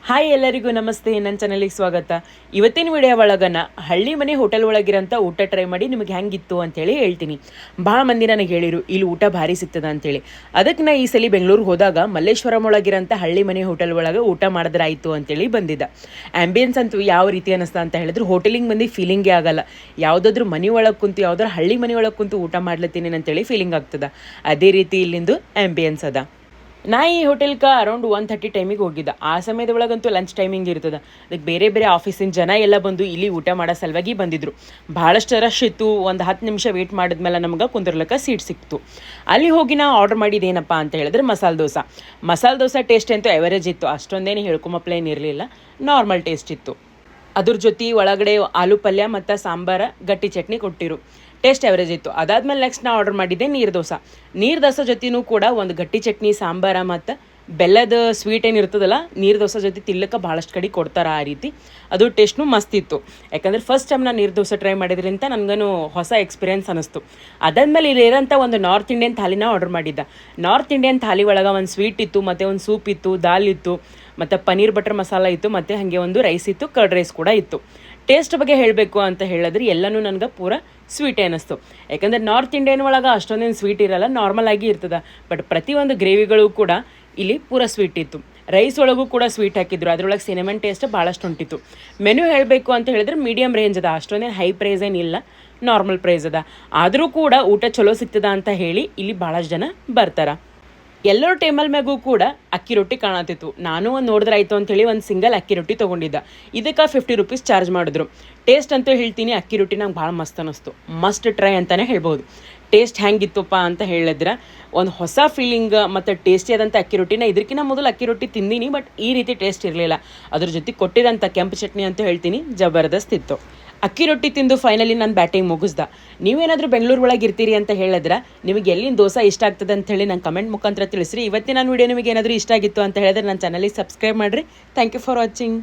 Hi ಎಲ್ಲರಿಗೂ ನಮಸ್ತೆ. ನನ್ನ ಚಾನಲಿಗೆ ಸ್ವಾಗತ. ಇವತ್ತಿನ ವಿಡಿಯೋ ಒಳಗನ ಹಳ್ಳಿ ಮನೆ ಹೋಟೆಲ್ ಒಳಗಿರೋಂಥ ಊಟ ಟ್ರೈ ಮಾಡಿ ನಿಮಗೆ ಹೆಂಗಿತ್ತು ಅಂತೇಳಿ ಹೇಳ್ತೀನಿ. ಭಾಳ ಮಂದಿ ನನಗೆ ಹೇಳಿರು ಇಲ್ಲಿ ಊಟ ಭಾರಿ ಸಿಗ್ತದ ಅಂತೇಳಿ. ಅದಕ್ಕೆ ನಾ ಈ ಸಲ ಬೆಂಗಳೂರಿಗೆ ಹೋದಾಗ ಮಲ್ಲೇಶ್ವರಂ ಒಳಗಿರೋಂಥ ಹಳ್ಳಿ ಮನೆ ಹೋಟೆಲ್ ಒಳಗೆ ಊಟ ಮಾಡಿದ್ರೆ ಆಯಿತು ಅಂತೇಳಿ ಬಂದಿದ್ದ. ಆ್ಯಂಬಿಯನ್ಸ್ ಅಂತೂ ಯಾವ ರೀತಿ ಅನ್ನಿಸ್ತಾ ಅಂತ ಹೇಳಿದ್ರೆ ಹೋಟೆಲಿಗೆ ಬಂದು ಫೀಲಿಂಗೇ ಆಗಲ್ಲ. ಯಾವುದಾದ್ರೂ ಮನೆ ಒಳಗೆ ಕುಂತು ಯಾವುದಾದ್ರು ಹಳ್ಳಿ ಮನೆ ಒಳಗೆ ಕುಂತು ಊಟ ಮಾಡ್ಲತ್ತೀನಿ ಅಂತೇಳಿ ಫೀಲಿಂಗ್ ಆಗ್ತದೆ. ಅದೇ ರೀತಿ ಇಲ್ಲಿಂದು ಆ್ಯಂಬಿಯನ್ಸ್ ಅದ. ನಾ ಈ ಹೋಟೆಲ್ಗೆ ಅರೌಂಡ್ 1:30 ಟೈಮಿಗೆ ಹೋಗಿದ್ದೆ. ಆ ಸಮಯದೊಳಗಂತೂ ಲಂಚ್ ಟೈಮಿಂಗ್ ಇರ್ತದೆ. ಅದಕ್ಕೆ ಬೇರೆ ಬೇರೆ ಆಫೀಸಿನ ಜನ ಎಲ್ಲ ಬಂದು ಇಲ್ಲಿ ಊಟ ಮಾಡೋ ಸಲುವಾಗಿ ಬಂದಿದ್ದರು. ಭಾಳಷ್ಟು ರಶ್ ಇತ್ತು. ಒಂದು 10 ನಿಮಿಷ ವೇಟ್ ಮಾಡಿದ್ಮೇಲೆ ನಮ್ಗೆ ಕುಂದಿರ್ಲಿಕ್ಕೆ ಸೀಟ್ ಸಿಕ್ತು. ಅಲ್ಲಿ ಹೋಗಿ ನಾ ಆರ್ಡ್ರ್ ಮಾಡಿದ್ದೇನಪ್ಪ ಅಂತ ಹೇಳಿದ್ರೆ ಮಸಾಲೆ ದೋಸೆ ಟೇಸ್ಟ್ ಅಂತೂ ಎವರೇಜ್ ಇತ್ತು. ಅಷ್ಟೊಂದೇನು ಹೇಳ್ಕೊಂಬಪ್ಲೇನಿರಲಿಲ್ಲ, ನಾರ್ಮಲ್ ಟೇಸ್ಟ್ ಇತ್ತು. ಅದ್ರ ಜೊತೆ ಒಳಗಡೆ ಆಲೂ ಪಲ್ಯ ಮತ್ತು ಸಾಂಬಾರ ಗಟ್ಟಿ ಚಟ್ನಿ ಕೊಟ್ಟಿರು. ಟೇಸ್ಟ್ ಎವರೇಜ್ ಇತ್ತು. ಅದಾದ್ಮೇಲೆ ನೆಕ್ಸ್ಟ್ ನಾ ಆರ್ಡರ್ ಮಾಡಿದ್ದೆ ನೀರು ದೋಸೆ ಜೊತೆನೂ ಕೂಡ ಒಂದು ಗಟ್ಟಿ ಚಟ್ನಿ, ಸಾಂಬಾರ ಮತ್ತು ಬೆಲ್ಲದ ಸ್ವೀಟ್ ಏನಿರ್ತದಲ್ಲ, ನೀರು ದೋಸೆ ಜೊತೆ ತಿಲ್ಲಕ್ಕೆ ಭಾಳಷ್ಟು ಕಡೆ ಕೊಡ್ತಾರೆ. ಆ ರೀತಿ ಅದು ಟೇಸ್ಟ್ನು ಮಸ್ತ್ ಇತ್ತು. ಯಾಕಂದ್ರೆ ಫಸ್ಟ್ ಟೈಮ್ ನಾನು ನೀರು ದೋಸೆ ಟ್ರೈ ಮಾಡಿದ್ರಿಂದ ನನಗೂ ಹೊಸ ಎಕ್ಸ್ಪೀರಿಯೆನ್ಸ್ ಅನ್ನಿಸ್ತು. ಅದಾದ್ಮೇಲೆ ಇಲ್ಲಿರೋಂಥ ಒಂದು ನಾರ್ತ್ ಇಂಡಿಯನ್ ಥಾಲಿನ ಆರ್ಡರ್ ಮಾಡಿದ್ದೆ. ನಾರ್ತ್ ಇಂಡಿಯನ್ ಥಾಲಿ ಒಳಗೆ ಒಂದು ಸ್ವೀಟ್ ಇತ್ತು, ಮತ್ತು ಒಂದು ಸೂಪ್ ಇತ್ತು, ದಾಲ್ ಇತ್ತು, ಮತ್ತು ಪನ್ನೀರ್ ಬಟರ್ ಮಸಾಲ ಇತ್ತು, ಮತ್ತು ಹಾಗೆ ಒಂದು ರೈಸ್ ಇತ್ತು, ಕರ್ಡ್ ರೈಸ್ ಕೂಡ ಇತ್ತು. ಟೇಸ್ಟ್ ಬಗ್ಗೆ ಹೇಳಬೇಕು ಅಂತ ಹೇಳಿದ್ರೆ ಎಲ್ಲನೂ ನನಗೆ ಪೂರ ಸ್ವೀಟೇ ಅನ್ನಿಸ್ತು. ಯಾಕಂದರೆ ನಾರ್ತ್ ಇಂಡಿಯನ್ ಒಳಗೆ ಅಷ್ಟೊಂದೇನು ಸ್ವೀಟ್ ಇರಲ್ಲ, ನಾರ್ಮಲ್ ಆಗಿ ಇರ್ತದೆ. ಬಟ್ ಪ್ರತಿಯೊಂದು ಗ್ರೇವಿಗಳು ಕೂಡ ಇಲ್ಲಿ ಪೂರ ಸ್ವೀಟ್ ಇತ್ತು. ರೈಸ್ ಒಳಗೂ ಕೂಡ ಸ್ವೀಟ್ ಹಾಕಿದ್ರು. ಅದರೊಳಗೆ ಸಿನೆಮನ್ ಟೇಸ್ಟ್ ಭಾಳಷ್ಟು ಉಂಟಿತ್ತು. ಮೆನು ಹೇಳಬೇಕು ಅಂತ ಹೇಳಿದ್ರೆ ಮೀಡಿಯಮ್ ರೇಂಜ್ ಅದ, ಅಷ್ಟೊಂದೇನು ಹೈ ಪ್ರೈಸ್ ಏನಿಲ್ಲ, ನಾರ್ಮಲ್ ಪ್ರೈಸ್ ಅದ. ಆದರೂ ಕೂಡ ಊಟ ಚಲೋ ಸಿಗ್ತದ ಅಂತ ಹೇಳಿ ಇಲ್ಲಿ ಭಾಳಷ್ಟು ಜನ ಬರ್ತಾರೆ. ಎಲ್ಲರ ಟೇಬಲ್ ಮ್ಯಾಗೂ ಕೂಡ ಅಕ್ಕಿ ರೊಟ್ಟಿ ಕಾಣತಿತ್ತು. ನಾನು ಒಂದು ನೋಡಿದ್ರೆ ಆಯಿತು ಅಂಥೇಳಿ ಒಂದು ಸಿಂಗಲ್ ಅಕ್ಕಿ ರೊಟ್ಟಿ ತೊಗೊಂಡಿದ್ದೆ. ಇದಕ್ಕೆ 50 ರೂಪೀಸ್ ಚಾರ್ಜ್ ಮಾಡಿದ್ರು. ಟೇಸ್ಟ್ ಅಂತೂ ಹೇಳ್ತೀನಿ, ಅಕ್ಕಿ ರೊಟ್ಟಿ ನಂಗೆ ಭಾಳ ಮಸ್ತ್ ಅನ್ನಿಸ್ತು. ಮಸ್ಟ್ ಟ್ರೈ ಅಂತಲೇ ಹೇಳ್ಬೋದು. ಟೇಸ್ಟ್ ಹೆಂಗಿತ್ತಪ್ಪ ಅಂತ ಹೇಳಿದ್ರೆ ಒಂದು ಹೊಸ ಫೀಲಿಂಗ್ ಮತ್ತು ಟೇಸ್ಟಿ ಆದಂಥ ಅಕ್ಕಿ ರೊಟ್ಟಿನ ಇದಕ್ಕಿಂತ ಮೊದಲು ಅಕ್ಕಿ ರೊಟ್ಟಿ ತಿಂದೀನಿ, ಬಟ್ ಈ ರೀತಿ ಟೇಸ್ಟ್ ಇರಲಿಲ್ಲ. ಅದ್ರ ಜೊತೆ ಕೊಟ್ಟಿರೋಂಥ ಕೆಂಪು ಚಟ್ನಿ ಅಂತೂ ಹೇಳ್ತೀನಿ ಜಬರ್ದಸ್ತ್ ಇತ್ತು. ಅಕ್ಕಿ ರೊಟ್ಟಿ ತಿಂದು ಫೈನಲಿ ನಾನು ಬ್ಯಾಟಿಂಗ್ ಮುಗಿಸ್ದೆ. ನೀವೇನಾದರೂ ಬೆಂಗಳೂರು ಒಳಗೆ ಇರ್ತೀರಿ ಅಂತ ಹೇಳಿದ್ರೆ ನಿಮಗೆ ಎಲ್ಲಿನ ದೋಸೆ ಇಷ್ಟ ಆಗ್ತದೆ ಅಂತ ಹೇಳಿ ನಂಗೆ ಕಮೆಂಟ್ ಮುಖಾಂತರ ತಿಳಿಸ್ರಿ. ಇವತ್ತಿನ ನಾನು ವಿಡಿಯೋ ನಿಮಗೆ ಏನಾದರೂ ಇಷ್ಟ ಆಗಿತ್ತು ಅಂತ ಹೇಳಿದ್ರೆ ನನ್ನ ಚಾನಲಿಗೆ ಸಬ್ಸ್ಕ್ರೈಬ್ ಮಾಡಿರಿ. Thank you for watching.